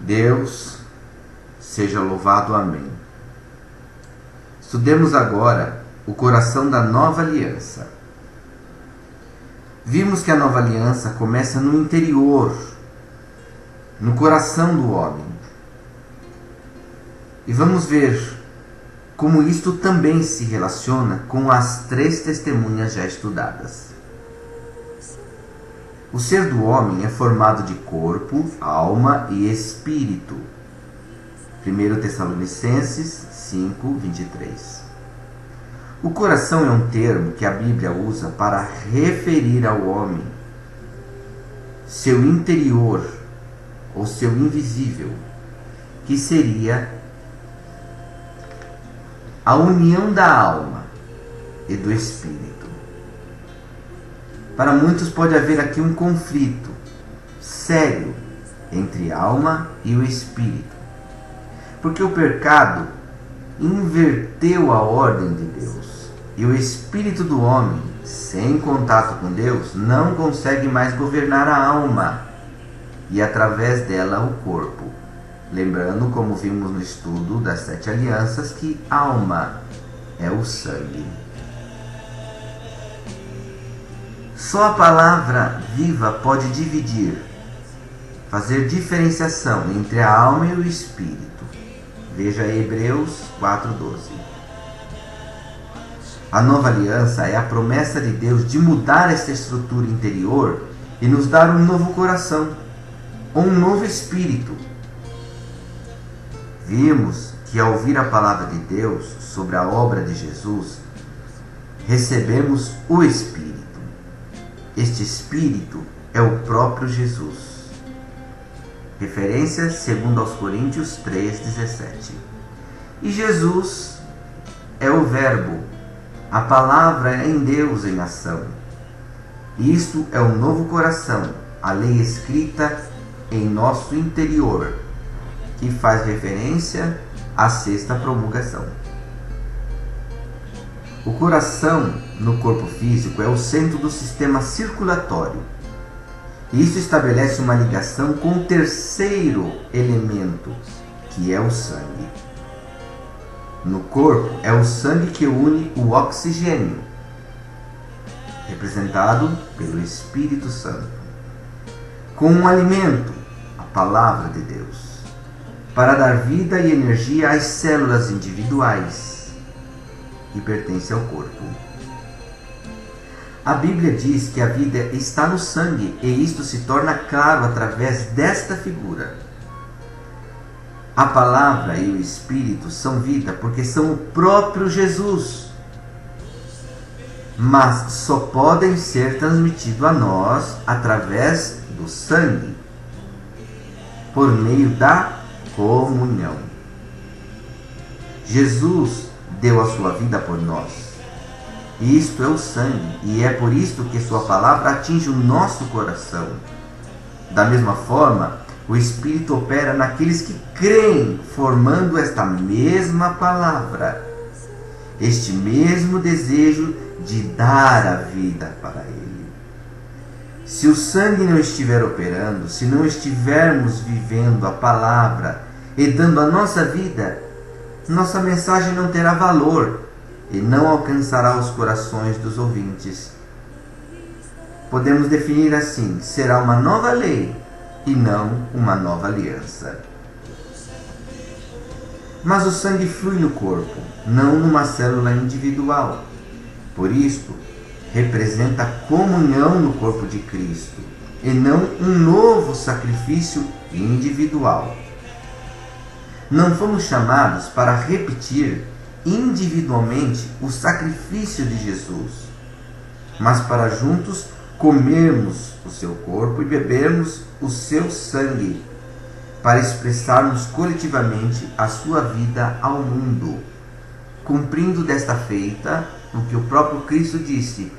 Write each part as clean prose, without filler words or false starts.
Deus seja louvado, amém. Estudemos agora o coração da nova aliança. Vimos que a nova aliança começa no interior, no coração do homem. E vamos ver como isto também se relaciona com as 3 testemunhas já estudadas. O ser do homem é formado de corpo, alma e espírito. 1 Tessalonicenses 5, 23. O coração é um termo que a Bíblia usa para referir ao homem, seu interior ou seu invisível, que seria a união da alma e do espírito. Para muitos pode haver aqui um conflito sério entre a alma e o espírito, porque o pecado inverteu a ordem de Deus e o espírito do homem, sem contato com Deus, não consegue mais governar a alma e através dela o corpo. Lembrando, como vimos no estudo das 7 alianças, que alma é o sangue. Só a palavra viva pode dividir, fazer diferenciação entre a alma e o espírito. Veja Hebreus 4:12. A nova aliança é a promessa de Deus de mudar esta estrutura interior e nos dar um novo coração, um novo espírito. Vimos que ao ouvir a palavra de Deus sobre a obra de Jesus, recebemos o Espírito. Este Espírito é o próprio Jesus. Referência 2 Coríntios 3,17. E Jesus é o Verbo, a palavra em Deus em ação. Isto é o novo coração, a lei escrita em nosso interior, que faz referência à 6ª promulgação. O coração no corpo físico é o centro do sistema circulatório. Isso estabelece uma ligação com o terceiro elemento, que é o sangue. No corpo é o sangue que une o oxigênio, representado pelo Espírito Santo, com um alimento, a palavra de Deus, para dar vida e energia às células individuais que pertencem ao corpo. A Bíblia diz que a vida está no sangue, e isto se torna claro através desta figura. A palavra e o Espírito são vida porque são o próprio Jesus, mas só podem ser transmitidos a nós através do sangue, por meio da comunhão. Jesus deu a sua vida por nós. Isto é o sangue, e é por isto que sua palavra atinge o nosso coração. Da mesma forma, o Espírito opera naqueles que creem, formando esta mesma palavra, este mesmo desejo de dar a vida para Ele. Se o sangue não estiver operando, se não estivermos vivendo a palavra e dando a nossa vida, nossa mensagem não terá valor e não alcançará os corações dos ouvintes. Podemos definir assim: será uma nova lei e não uma nova aliança. Mas o sangue flui no corpo, não numa célula individual. Por isto, representa a comunhão no corpo de Cristo e não um novo sacrifício individual. Não fomos chamados para repetir individualmente o sacrifício de Jesus, mas para juntos comermos o seu corpo e bebermos o seu sangue, para expressarmos coletivamente a sua vida ao mundo, cumprindo desta feita o que o próprio Cristo disse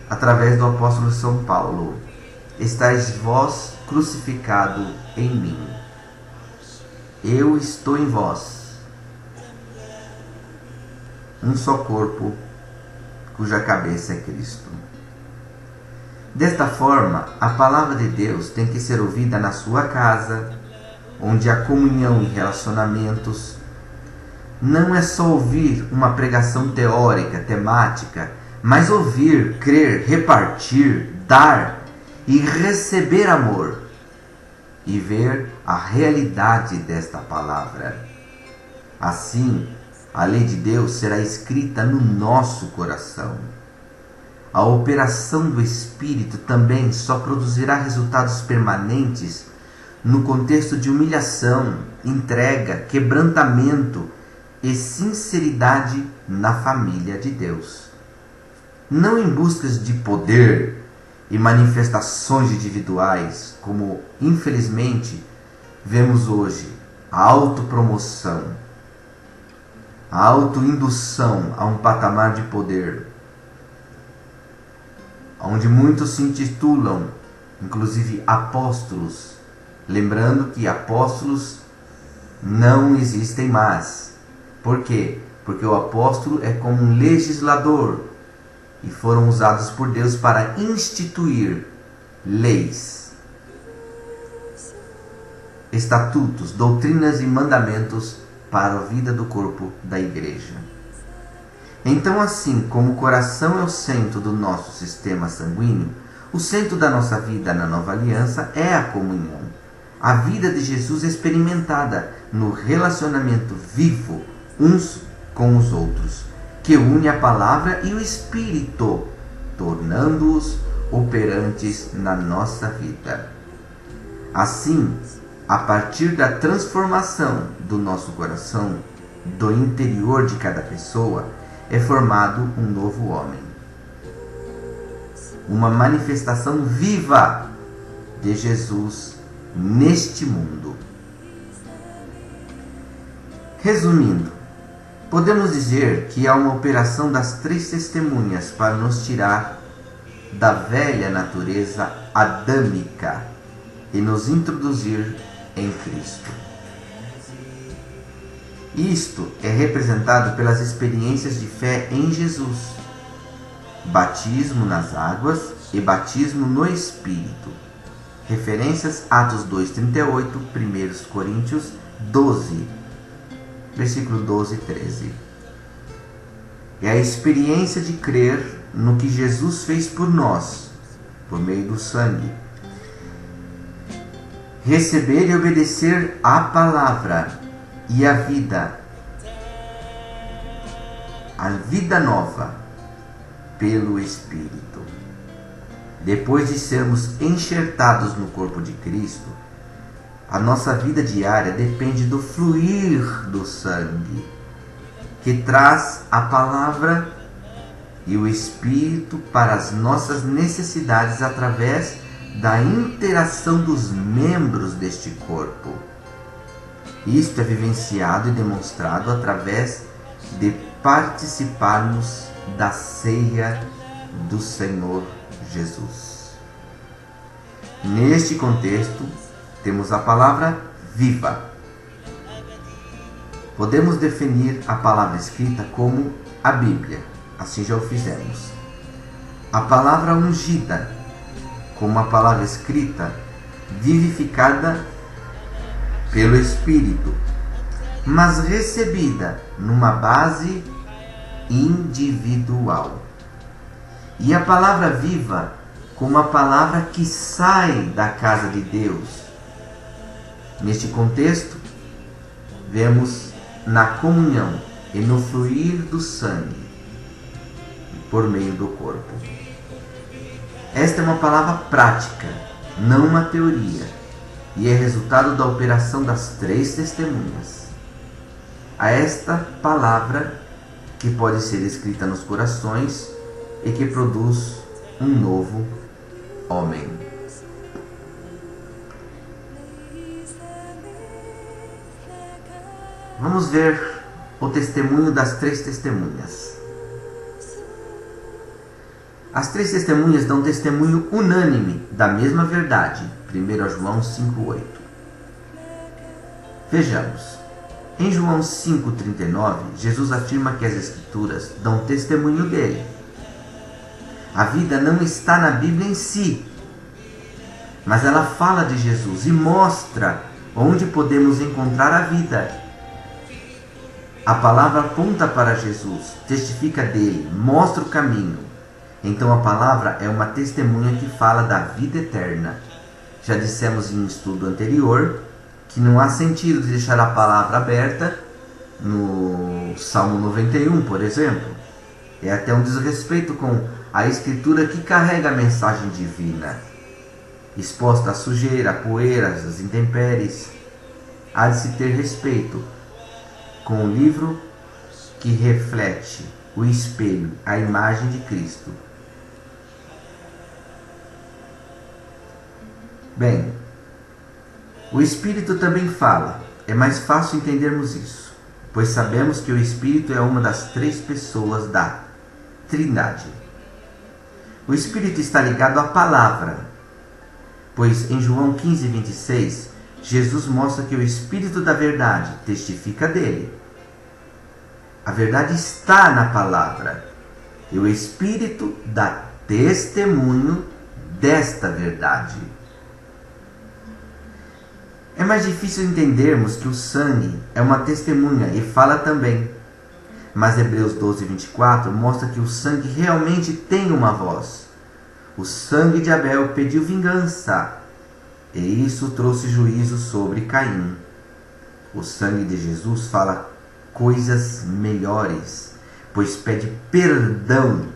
através do apóstolo São Paulo: estáis vós crucificado em mim, eu estou em vós, um só corpo, cuja cabeça é Cristo. Desta forma, a palavra de Deus tem que ser ouvida na sua casa, onde há comunhão e relacionamentos. Não é só ouvir uma pregação teórica, temática, mas ouvir, crer, repartir, dar e receber amor e ver a realidade desta palavra. Assim, a lei de Deus será escrita no nosso coração. A operação do Espírito também só produzirá resultados permanentes no contexto de humilhação, entrega, quebrantamento e sinceridade na família de Deus. Não em busca de poder e manifestações individuais, como infelizmente vemos hoje, a autopromoção, a autoindução a um patamar de poder, onde muitos se intitulam, inclusive apóstolos, lembrando que apóstolos não existem mais. Por quê? Porque o apóstolo é como um legislador e foram usados por Deus para instituir leis, estatutos, doutrinas e mandamentos para a vida do corpo da igreja. Então, assim como o coração é o centro do nosso sistema sanguíneo, o centro da nossa vida na nova aliança é a comunhão. A vida de Jesus é experimentada no relacionamento vivo uns com os outros, que une a palavra e o Espírito, tornando-os operantes na nossa vida. Assim, a partir da transformação do nosso coração, do interior de cada pessoa, é formado um novo homem. Uma manifestação viva de Jesus neste mundo. Resumindo, podemos dizer que há uma operação das três testemunhas para nos tirar da velha natureza adâmica e nos introduzir em Cristo. Isto é representado pelas experiências de fé em Jesus, batismo nas águas e batismo no Espírito. Referências Atos 2:38, 1 Coríntios 12, versículo 12 e 13. É a experiência de crer no que Jesus fez por nós, por meio do sangue. Receber e obedecer a palavra e a vida nova pelo Espírito. Depois de sermos enxertados no corpo de Cristo, a nossa vida diária depende do fluir do sangue, que traz a palavra e o Espírito para as nossas necessidades através da interação dos membros deste corpo. Isto é vivenciado e demonstrado através de participarmos da ceia do Senhor Jesus. Neste contexto, temos a palavra viva. Podemos definir a palavra escrita como a Bíblia, assim já o fizemos. A palavra ungida, como a palavra escrita, vivificada pelo Espírito, mas recebida numa base individual. E a palavra viva, como a palavra que sai da casa de Deus. Neste contexto, vemos na comunhão e no fluir do sangue por meio do corpo. Esta é uma palavra prática, não uma teoria, e é resultado da operação das três testemunhas. A esta palavra que pode ser escrita nos corações e que produz um novo homem. Vamos ver o testemunho das três testemunhas. As três testemunhas dão testemunho unânime da mesma verdade. 1 João 5,8. Vejamos. Em João 5,39, Jesus afirma que as Escrituras dão testemunho dele. A vida não está na Bíblia em si, mas ela fala de Jesus e mostra onde podemos encontrar a vida. A palavra aponta para Jesus, testifica dele, mostra o caminho. Então a palavra é uma testemunha que fala da vida eterna. Já dissemos em um estudo anterior que não há sentido de deixar a palavra aberta no Salmo 91, por exemplo. É até um desrespeito com a escritura que carrega a mensagem divina. Exposta à sujeira, à poeira, às intempéries, há de se ter respeito com o livro que reflete o espelho, a imagem de Cristo. Bem, o Espírito também fala. É mais fácil entendermos isso, pois sabemos que o Espírito é uma das 3 pessoas da Trindade. O Espírito está ligado à palavra, pois em João 15, 26, Jesus mostra que o Espírito da verdade testifica dele. A verdade está na palavra, e o Espírito dá testemunho desta verdade. É mais difícil entendermos que o sangue é uma testemunha e fala também. Mas Hebreus 12, 24 mostra que o sangue realmente tem uma voz. O sangue de Abel pediu vingança, e isso trouxe juízo sobre Caim. O sangue de Jesus fala coisas melhores, pois pede perdão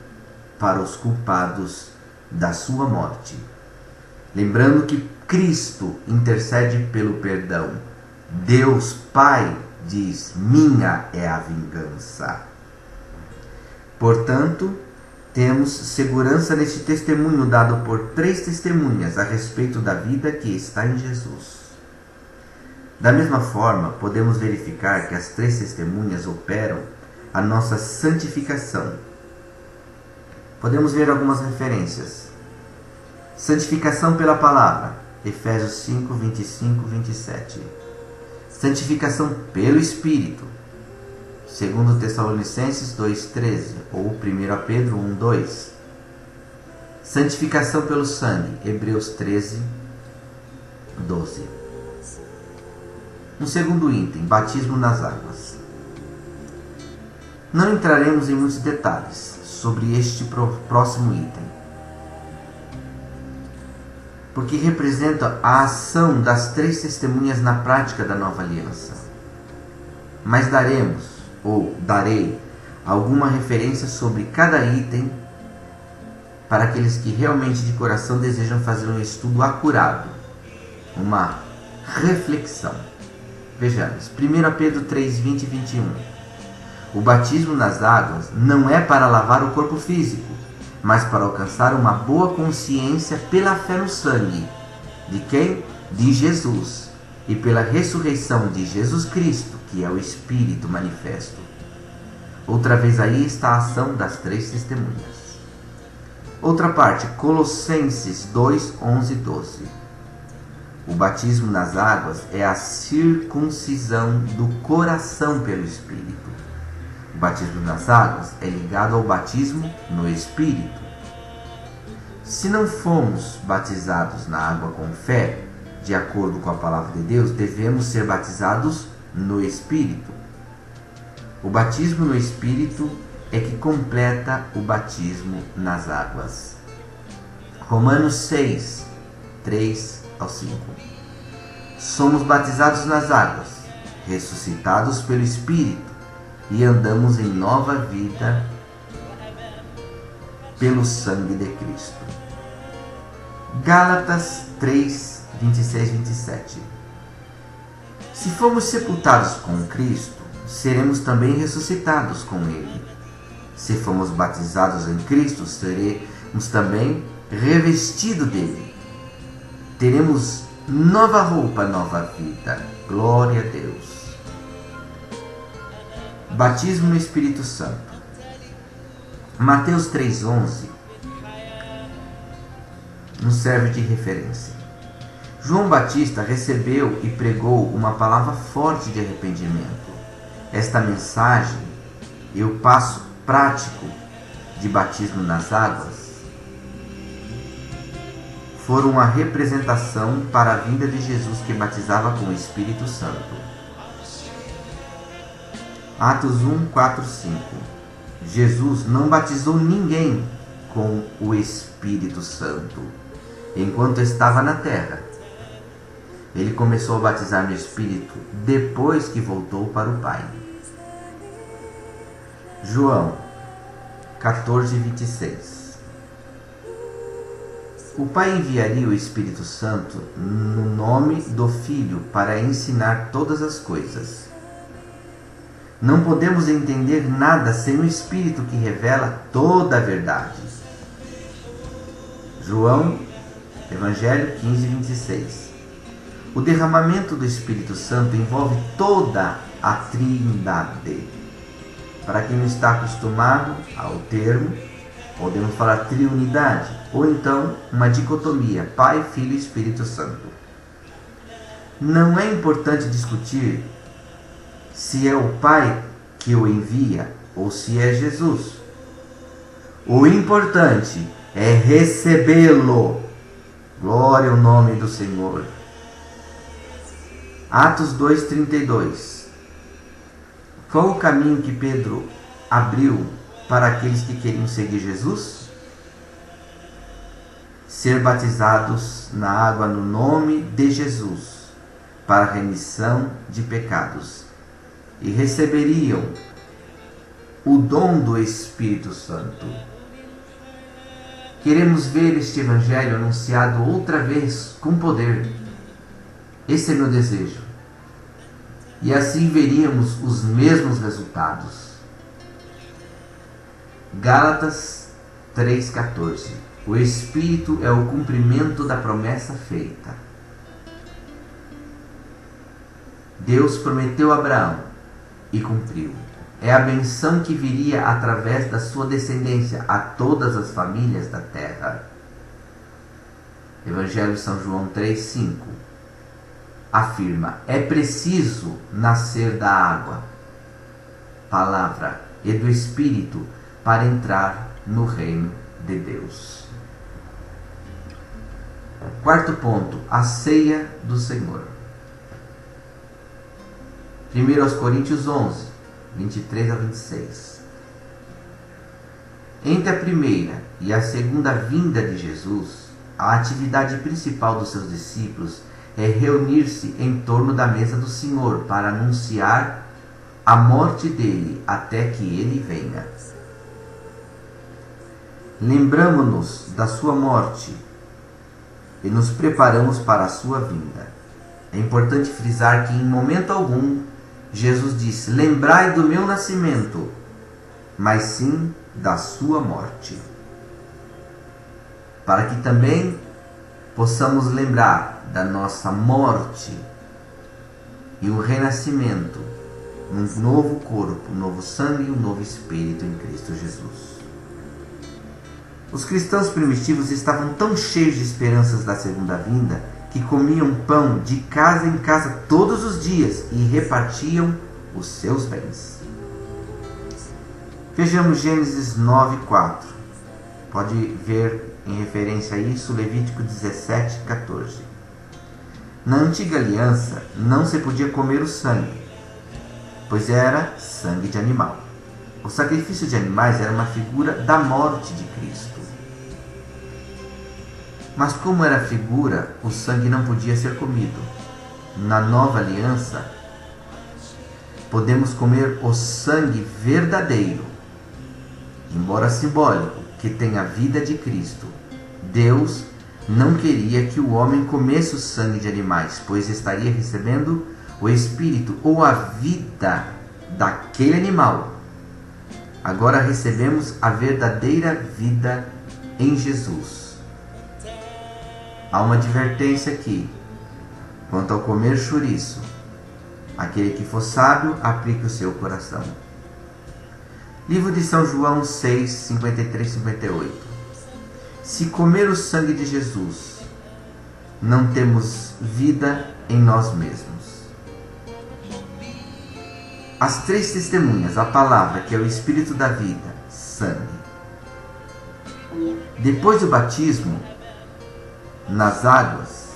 para os culpados da sua morte. Lembrando que Cristo intercede pelo perdão. Deus Pai diz: minha é a vingança. Portanto, temos segurança neste testemunho dado por 3 testemunhas a respeito da vida que está em Jesus. Da mesma forma, podemos verificar que as 3 testemunhas operam a nossa santificação. Podemos ver algumas referências. Santificação pela palavra, Efésios 5, 25, 27. Santificação pelo Espírito, 2 Tessalonicenses 2,13 ou 1 Pedro 1,2. Santificação pelo sangue, Hebreus 13, 12. Um segundo item, batismo nas águas. Não entraremos em muitos detalhes sobre este próximo item, porque representa a ação das 3 testemunhas na prática da nova aliança. Mas darei alguma referência sobre cada item para aqueles que realmente de coração desejam fazer um estudo acurado, uma reflexão. Vejamos, 1 Pedro 3, 20 e 21. O batismo nas águas não é para lavar o corpo físico, mas para alcançar uma boa consciência pela fé no sangue. De quem? De Jesus. E pela ressurreição de Jesus Cristo, que é o Espírito manifesto. Outra vez aí está a ação das 3 testemunhas. Outra parte, Colossenses 2, 11 e 12. O batismo nas águas é a circuncisão do coração pelo Espírito. O batismo nas águas é ligado ao batismo no Espírito. Se não fomos batizados na água com fé, de acordo com a palavra de Deus, devemos ser batizados no Espírito. O batismo no Espírito é que completa o batismo nas águas. Romanos 6, 3 ao 5. Somos batizados nas águas, ressuscitados pelo Espírito, e andamos em nova vida pelo sangue de Cristo. Gálatas 3, 26 e 27. Se fomos sepultados com Cristo, seremos também ressuscitados com Ele. Se fomos batizados em Cristo, seremos também revestidos dele. Teremos nova roupa, nova vida. Glória a Deus. Batismo no Espírito Santo. Mateus 3,11 nos serve de referência. João Batista recebeu e pregou uma palavra forte de arrependimento. Esta mensagem e o passo prático de batismo nas águas foram a representação para a vinda de Jesus, que batizava com o Espírito Santo. Atos 1, 4, 5. Jesus não batizou ninguém com o Espírito Santo enquanto estava na terra. Ele começou a batizar no Espírito depois que voltou para o Pai. João 14, 26. O Pai enviaria o Espírito Santo no nome do Filho para ensinar todas as coisas. Não podemos entender nada sem o Espírito que revela toda a verdade. João, Evangelho 15, 26. O derramamento do Espírito Santo envolve toda a Trindade. Para quem não está acostumado ao termo, podemos falar triunidade, ou então uma dicotomia, Pai, Filho e Espírito Santo. Não é importante discutir se é o Pai que o envia ou se é Jesus. O importante é recebê-lo. Glória ao nome do Senhor. Atos 2:32. Qual o caminho que Pedro abriu para aqueles que queriam seguir Jesus? Ser batizados na água no nome de Jesus, para a remissão de pecados, e receberiam o dom do Espírito Santo. Queremos ver este Evangelho anunciado outra vez com poder. Esse é meu desejo. E assim veríamos os mesmos resultados. Gálatas 3,14. O Espírito é o cumprimento da promessa feita. Deus prometeu a Abraão e cumpriu. É a benção que viria através da sua descendência a todas as famílias da terra. Evangelho de São João 3,5. Afirma: é preciso nascer da água, palavra e do Espírito para entrar no reino de Deus. Quarto ponto, a ceia do Senhor. 1 Coríntios 11, 23 a 26. Entre a primeira e a segunda vinda de Jesus, a atividade principal dos seus discípulos é reunir-se em torno da mesa do Senhor para anunciar a morte dele até que ele venha. Lembramo-nos da sua morte e nos preparamos para a sua vinda. É importante frisar que em momento algum Jesus disse: lembrai do meu nascimento, mas sim da sua morte, para que também possamos lembrar da nossa morte e o renascimento num novo corpo, um novo sangue e um novo espírito em Cristo Jesus. Os cristãos primitivos estavam tão cheios de esperanças da segunda vinda que comiam pão de casa em casa todos os dias e repartiam os seus bens. Vejamos Gênesis 9:4. Pode ver em referência a isso Levítico 17:14. Na antiga aliança não se podia comer o sangue, pois era sangue de animal. O sacrifício de animais era uma figura da morte de Cristo. Mas como era figura, o sangue não podia ser comido. Na nova aliança, podemos comer o sangue verdadeiro, embora simbólico, que tem a vida de Cristo. Deus não queria que o homem comesse o sangue de animais, pois estaria recebendo o espírito ou a vida daquele animal. Agora recebemos a verdadeira vida em Jesus. Há uma advertência aqui quanto ao comer chouriço. Aquele que for sábio, aplique o seu coração. Livro de São João 6, 53 e 58. Se comer o sangue de Jesus, não temos vida em nós mesmos. As três testemunhas, a palavra, que é o Espírito da vida, sangue. Depois do batismo, nas águas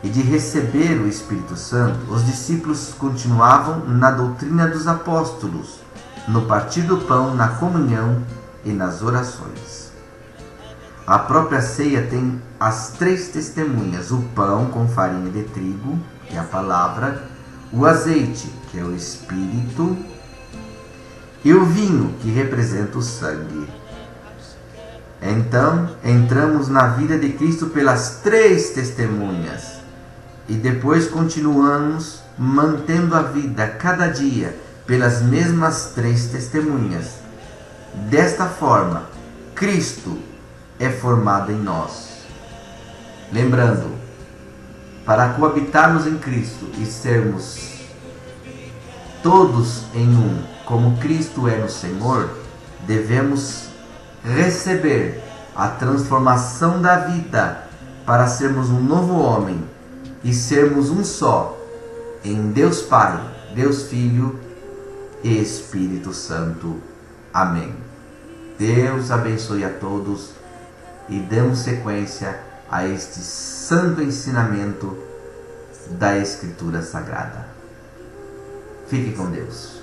e de receber o Espírito Santo, os discípulos continuavam na doutrina dos apóstolos, no partir do pão, na comunhão e nas orações. A própria ceia tem as 3 testemunhas: o pão com farinha de trigo, que é a palavra, o azeite, que é o Espírito, e o vinho, que representa o sangue. Então, entramos na vida de Cristo pelas 3 testemunhas e depois continuamos mantendo a vida cada dia pelas mesmas 3 testemunhas. Desta forma, Cristo é formado em nós. Lembrando, para coabitarmos em Cristo e sermos todos em um, como Cristo é no Senhor, devemos receber a transformação da vida para sermos um novo homem e sermos um só em Deus Pai, Deus Filho e Espírito Santo. Amém. Deus abençoe a todos e demos sequência a este santo ensinamento da Escritura Sagrada. Fique com Deus.